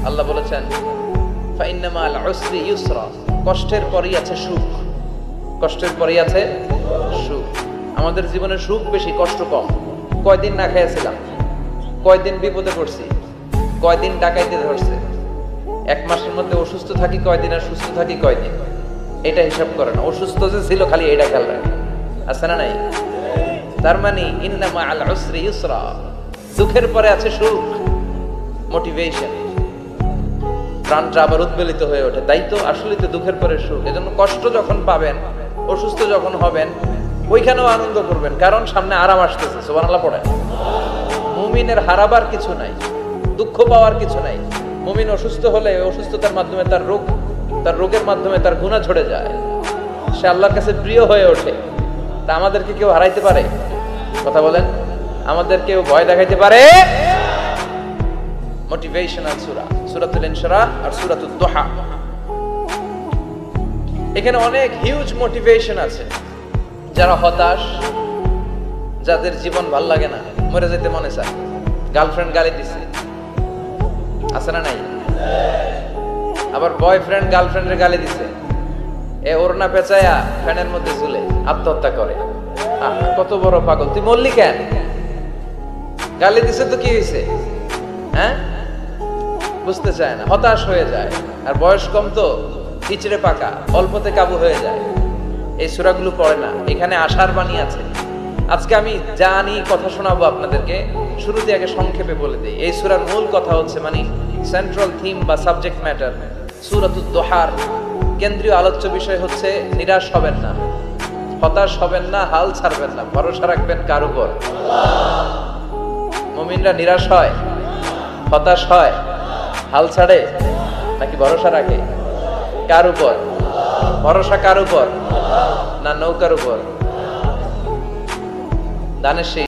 আল্লাহ বলেছেন ফাইন্না মাল উসরি ইউসরা, কষ্টের পরেই আছে সুখ। কষ্টের পরেই আছে সুখ। আমাদের জীবনে সুখ বেশি, কষ্ট কম। কয়দিন না খেয়েছিলাম, কয়দিন বিপদে পড়ছি, কয়দিন ডাকাইতে ধরছে, এক মাসের মধ্যে অসুস্থ থাকি কয়দিন আর সুস্থ থাকি কয়দিন, এটা হিসাব করে না। অসুস্থ যে ছিল খালি এটা খেয়াল রাখে, আছে না নাই? তার মানে ইন্না মাল উসরি ইউসরা, দুঃখের পরে আছে সুখ, মোটিভেশন। প্রাণটা আবার উদ্বেলিত হয়ে ওঠে, তাই তো আসলে তো দুঃখের পরে সুখ। এজন্য কষ্ট যখন পাবেন, অসুস্থ যখন হবেন, ওইখানেও আনন্দ করবেন, কারণ সামনে আরাম আসতেছে। সুবহানাল্লাহ পড়েন। মুমিনের হারাবার কিছু নাই, দুঃখ পাওয়ার কিছু নাই। মুমিন অসুস্থ হলে অসুস্থতার মাধ্যমে তার রোগের মাধ্যমে তার গুনাহ ঝরে যায়, সে আল্লাহর কাছে প্রিয় হয়ে ওঠে। তা আমাদেরকে কেউ হারাইতে পারে? কথা বলেন, আমাদের কেউ ভয় দেখাইতে পারে? মোটিভেশনাল সূরা, সূরাতুল ইনশিরাহ আর সূরাতুদ দুহা। এখানে অনেক হিউজ মোটিভেশন আছে। যারা হতাশ, যাদের জীবন ভাল লাগে না, মরে যেতে মনে চায়, গার্লফ্রেন্ড গালি দিছে, আছে না নাই? আবার বয়ফ্রেন্ড গার্লফ্রেন্ডের গালি দিছে, এ ওড়না পেঁচায়া ফ্যানের মধ্যে ঝুলে আত্মহত্যা করে। কত বড় পাগল, তুই মরলি কেন? গালি দিছে তো কি হয়েছে? হ্যাঁ, বুঝতে চায় না, হতাশ হয়ে যায়। আর বয়স কম তো, ইচড়ে পাকা, অল্পতে কাবু হয়ে যায়। এই সূরাগুলো পড়ে না। এখানে আশার বাণী আছে। আজকে আমি জানি কথা শোনাবো আপনাদেরকে, শুরুতে আগে সংক্ষেপে বলে দিই। এই সূরার মূল কথা হচ্ছে, মানে সেন্ট্রাল থিম বা সাবজেক্ট ম্যাটার সূরাতুদ দুহার কেন্দ্রীয় আলোচ্য বিষয় হচ্ছে নিরাশ হবেন না, হতাশ হবেন না, হাল ছাড়বেন না, ভরসা রাখবেন কার উপর? মুমিনরা নিরাশ হয়, হতাশ হয়, হাল ছাড়ে নাকি ভরসা রাখে? কার উপর ভরসা? কার উপর? না নৌকার উপর? দানের